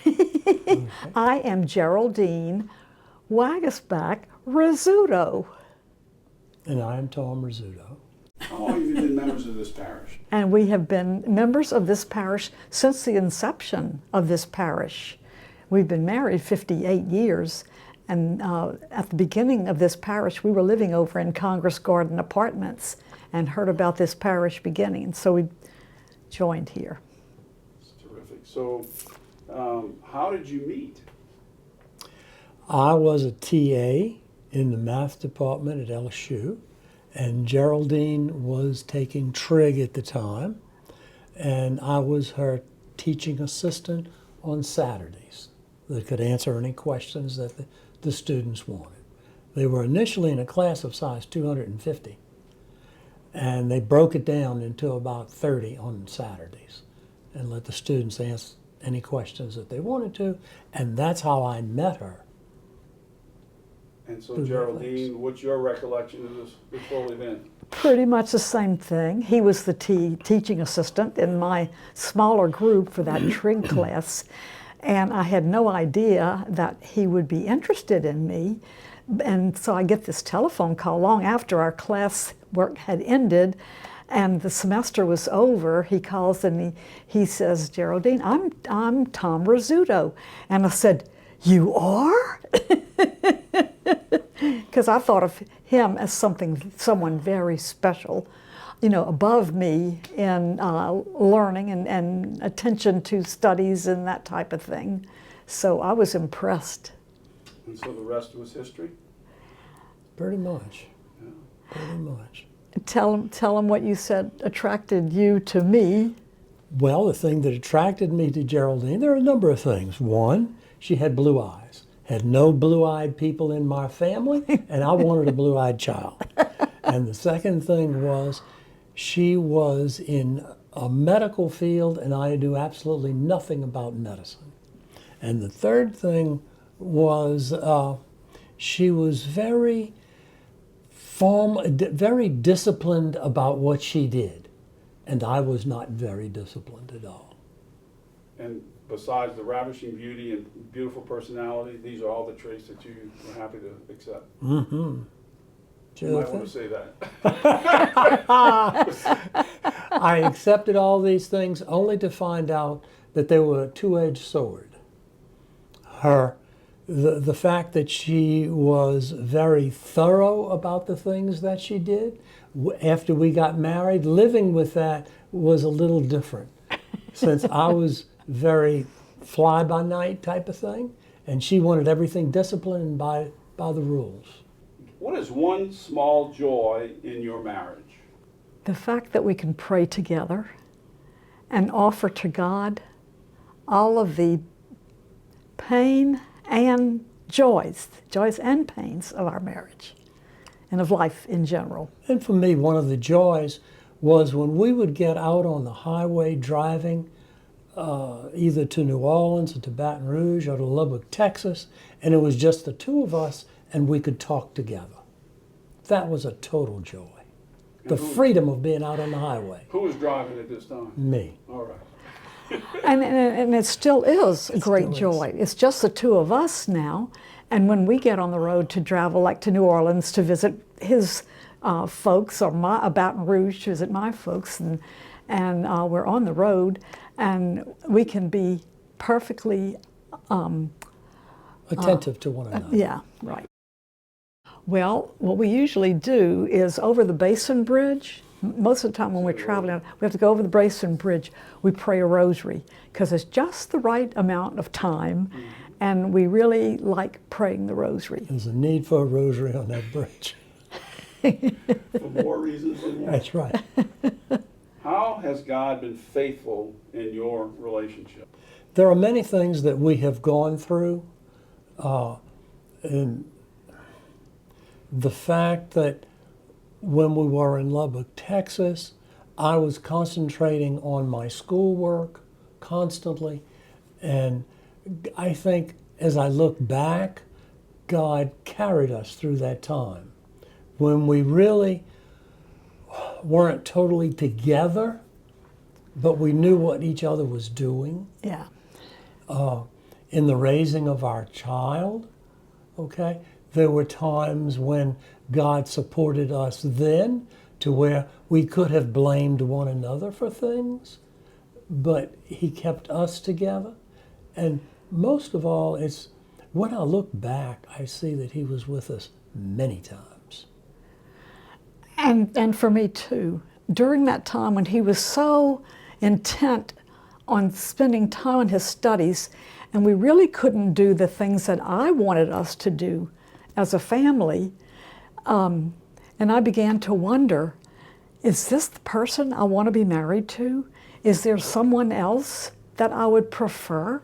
Okay. I am Geraldine Wagasback Rizzuto. And I am Tom Rizzuto. How long have you been members of this parish? And we have been members of this parish since the inception of this parish. We've been married 58 years. And at the beginning of this parish, we were living over in Congress Garden Apartments and heard about this parish beginning. So we joined here. It's terrific. So, how did you meet? I was a TA in the math department at LSU, and Geraldine was taking trig at the time, and I was her teaching assistant on Saturdays that could answer any questions that the students wanted. They were initially in a class of size 250, and they broke it down into about 30 on Saturdays and let the students ask any questions that they wanted to, and that's how I met her. And so, Through that Geraldine, what's your recollection of this whole event? Pretty much the same thing. He was the teaching assistant in my smaller group for that trig class. And I had no idea that he would be interested in me. And so I get this telephone call long after our class work had ended and the semester was over. He calls and he says, Geraldine, I'm Tom Rizzuto. And I said, you are? Because I thought of him as someone very special, you know, above me in learning and attention to studies and that type of thing. So I was impressed. And so the rest was history? Pretty much. Yeah. Pretty much. Tell him what you said attracted you to me. Well, the thing that attracted me to Geraldine, there are a number of things. One, she had blue eyes. Had no blue-eyed people in my family, and I wanted a blue-eyed child. And the second thing was, she was in a medical field, and I knew absolutely nothing about medicine. And the third thing was, she was very disciplined about what she did, and I was not very disciplined at all. And besides the ravishing beauty and beautiful personality, these are all the traits that you were happy to accept. Mm-hmm. You might want to say that. I accepted all these things only to find out that they were a two-edged sword. The fact that she was very thorough about the things that she did, after we got married, living with that was a little different. Since I was very fly-by-night type of thing, and she wanted everything disciplined by the rules. What is one small joy in your marriage? The fact that we can pray together and offer to God all of the pain and joys and pains of our marriage and of life in general. And for me, one of the joys was when we would get out on the highway driving either to New Orleans or to Baton Rouge or to Lubbock, Texas, and it was just the two of us and we could talk together. That was a total joy. The freedom of being out on the highway. Who was driving at this time? Me. All right. And it still is a great still is. joy. It's just the two of us now. And when we get on the road to travel, like to New Orleans to visit his folks, or Baton Rouge to visit my folks, and we're on the road, and we can be perfectly Attentive to one another. yeah, right. Well, what we usually do is over the Basin Bridge. Most of the time when we're traveling, we have to go over the Basin Bridge. We pray a rosary because it's just the right amount of time, and we really like praying the rosary. There's a need for a rosary on that bridge. For more reasons than one. That's right. How has God been faithful in your relationship? There are many things that we have gone through, and the fact that when we were in Lubbock, Texas, I was concentrating on my schoolwork constantly, and I think as I look back, God carried us through that time when we really weren't totally together, but we knew what each other was doing. Yeah. in the raising of our child, okay? There were times when God supported us then to where we could have blamed one another for things, but He kept us together. And most of all, it's when I look back, I see that He was with us many times. And for me too. During that time when he was so intent on spending time on his studies, and we really couldn't do the things that I wanted us to do as a family, and I began to wonder, is this the person I want to be married to? Is there someone else that I would prefer?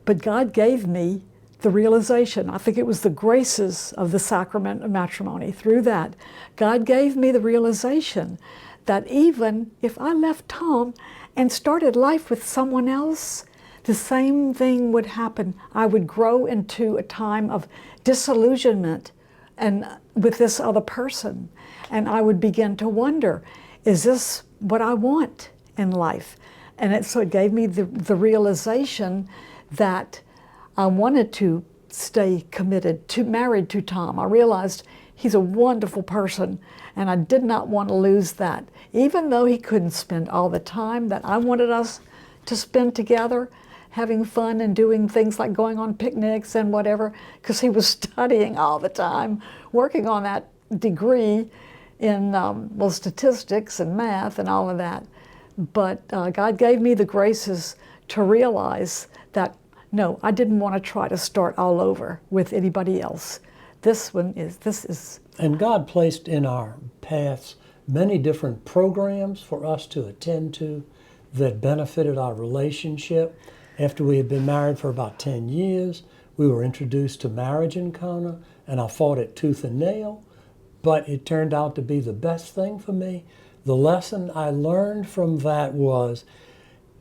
But God gave me the realization, I think it was the graces of the sacrament of matrimony. Through that, God gave me the realization that even if I left Tom and started life with someone else, the same thing would happen. I would grow into a time of disillusionment and with this other person. And I would begin to wonder, is this what I want in life? And so it gave me the realization that I wanted to stay committed, married to Tom. I realized he's a wonderful person, and I did not want to lose that. Even though he couldn't spend all the time that I wanted us to spend together, having fun and doing things like going on picnics and whatever, because he was studying all the time, working on that degree in statistics and math and all of that. But God gave me the graces to realize that no, I didn't want to try to start all over with anybody else. This is. And God placed in our paths many different programs for us to attend to that benefited our relationship. After we had been married for about 10 years, we were introduced to marriage encounter, and I fought it tooth and nail, but it turned out to be the best thing for me. The lesson I learned from that was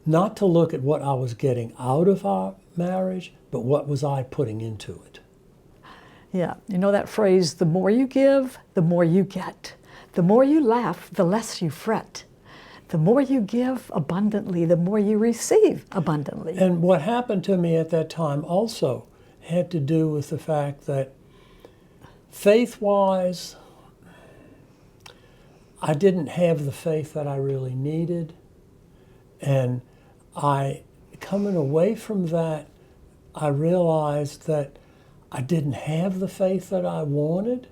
not to look at what I was getting out of our marriage, but what was I putting into it. Yeah, you know that phrase, the more you give, the more you get. The more you laugh, the less you fret. The more you give abundantly, the more you receive abundantly. And what happened to me at that time also had to do with the fact that faith-wise, I didn't have the faith that I really needed. And coming away from that, I realized that I didn't have the faith that I wanted,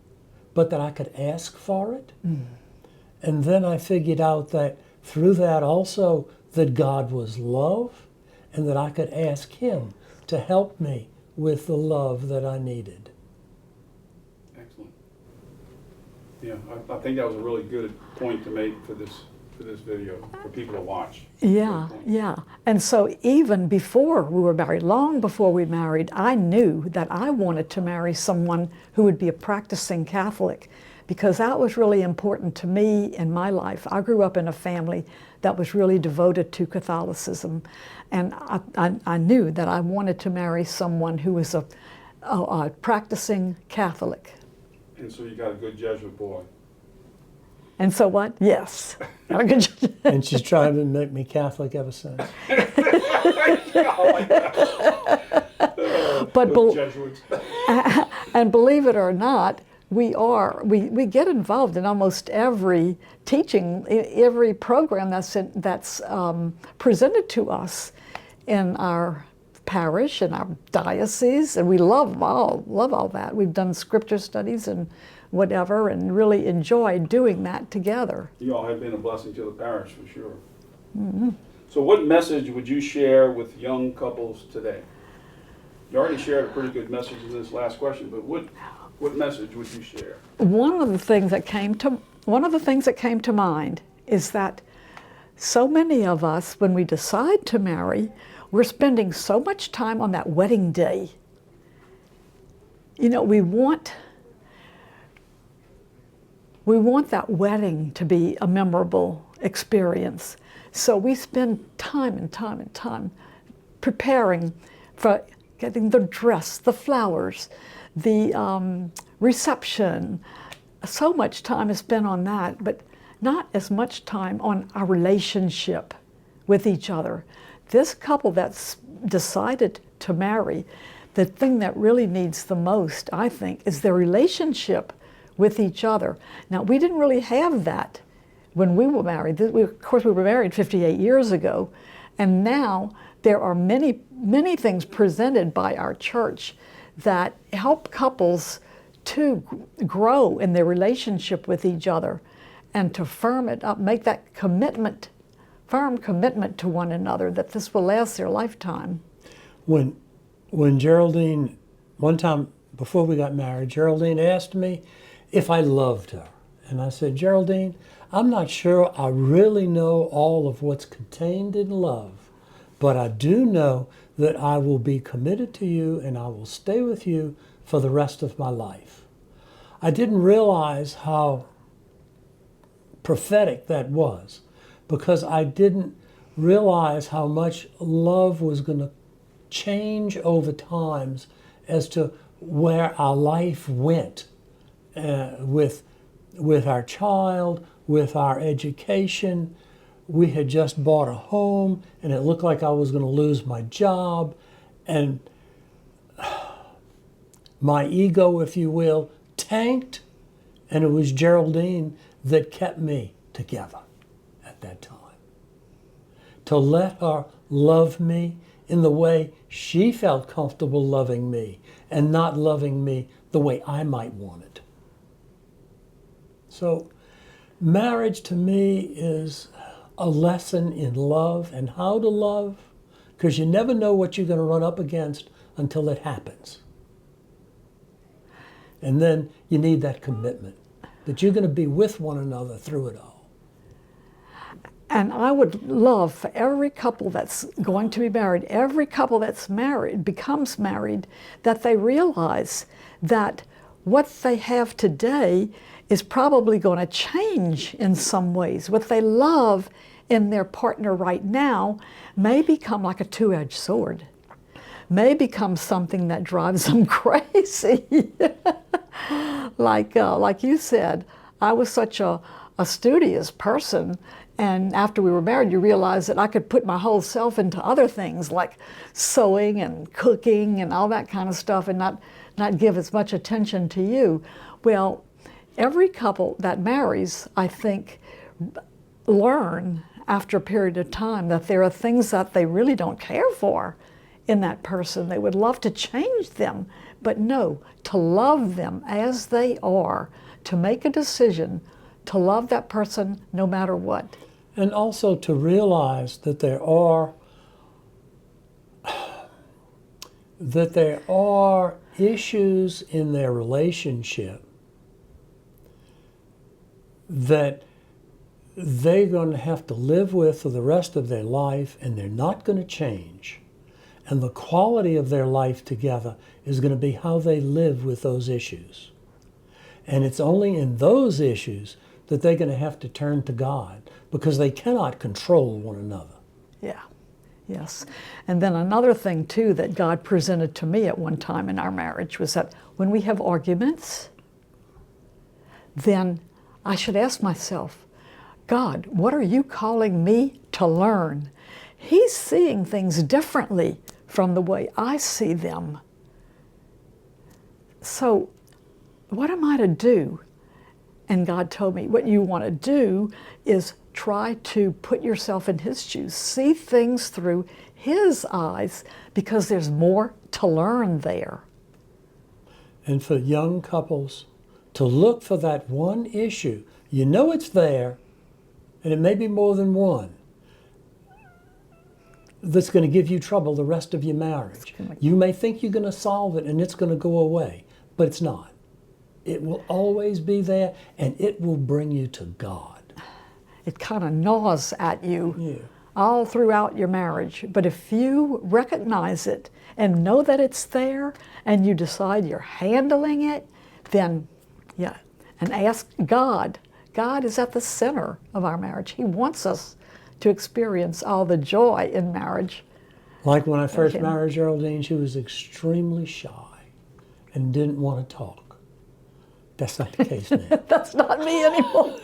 but that I could ask for it. Mm. And then I figured out that through that also that God was love, and that I could ask Him to help me with the love that I needed. Excellent. Yeah, I think that was a really good point to make for this video, for people to watch. Yeah. And so even before we were married, long before we married, I knew that I wanted to marry someone who would be a practicing Catholic, because that was really important to me in my life. I grew up in a family that was really devoted to Catholicism, and I knew that I wanted to marry someone who was a practicing Catholic. And so you got a good Jesuit boy. And so what? Yes. And she's tried to make me Catholic ever since. But and believe it or not, we get involved in almost every teaching, every program that's presented to us in our parish and our diocese, and we love all that. We've done scripture studies and whatever, and really enjoyed doing that together. You all have been a blessing to the parish, for sure. Mm-hmm. So what message would you share with young couples today? You already shared a pretty good message in this last question, but what message would you share? One of the things that came to mind is that so many of us, when we decide to marry, we're spending so much time on that wedding day. You know, we want that wedding to be a memorable experience. So we spend time and time and time preparing for getting the dress, the flowers, the reception. So much time is spent on that, but not as much time on our relationship with each other. This couple that's decided to marry, the thing that really needs the most, I think, is their relationship with each other. Now, we didn't really have that when we were married. Of course, we were married 58 years ago, and now there are many, many things presented by our church that help couples to grow in their relationship with each other and to firm it up, make that commitment, firm commitment to one another that this will last their lifetime. When Geraldine, one time before we got married, Geraldine asked me if I loved her. And I said, Geraldine, I'm not sure I really know all of what's contained in love, but I do know that I will be committed to you and I will stay with you for the rest of my life. I didn't realize how prophetic that was, because I didn't realize how much love was going to change over times as to where our life went with our child, with our education. We had just bought a home and it looked like I was going to lose my job, and my ego, if you will, tanked, and it was Geraldine that kept me together at that time. To let her love me in the way she felt comfortable loving me and not loving me the way I might want it. So marriage to me is a lesson in love and how to love, because you never know what you're going to run up against until it happens. And then you need that commitment that you're going to be with one another through it all. And I would love for every couple that's going to be married, every couple that's married, becomes married, that they realize that what they have today is probably going to change in some ways. What they love in their partner right now may become like a two-edged sword, may become something that drives them crazy. Like you said, I was such a studious person, and after we were married, you realize that I could put my whole self into other things like sewing and cooking and all that kind of stuff, and not give as much attention to you. Well, every couple that marries, I think, learn after a period of time that there are things that they really don't care for in that person. They would love to change them, but no, to love them as they are, to make a decision to love that person no matter what. And also to realize that there are issues in their relationship that they're going to have to live with for the rest of their life, and they're not going to change. And the quality of their life together is going to be how they live with those issues. And it's only in those issues that they're going to have to turn to God, because they cannot control one another. Yeah, yes. And then another thing, too, that God presented to me at one time in our marriage was that when we have arguments, then I should ask myself, God, what are you calling me to learn? He's seeing things differently from the way I see them. So what am I to do? And God told me, what you want to do is try to put yourself in his shoes, see things through his eyes, because there's more to learn there. And for young couples to look for that one issue, you know it's there, and it may be more than one, that's going to give you trouble the rest of your marriage. You may think you're going to solve it and it's going to go away, but it's not. It will always be there, and it will bring you to God. It kind of gnaws at you all throughout your marriage. But if you recognize it and know that it's there, and you decide you're handling it, then, and ask God. God is at the center of our marriage. He wants us to experience all the joy in marriage. Like when I first married Geraldine, she was extremely shy and didn't want to talk. That's not the case now. That's not me anymore.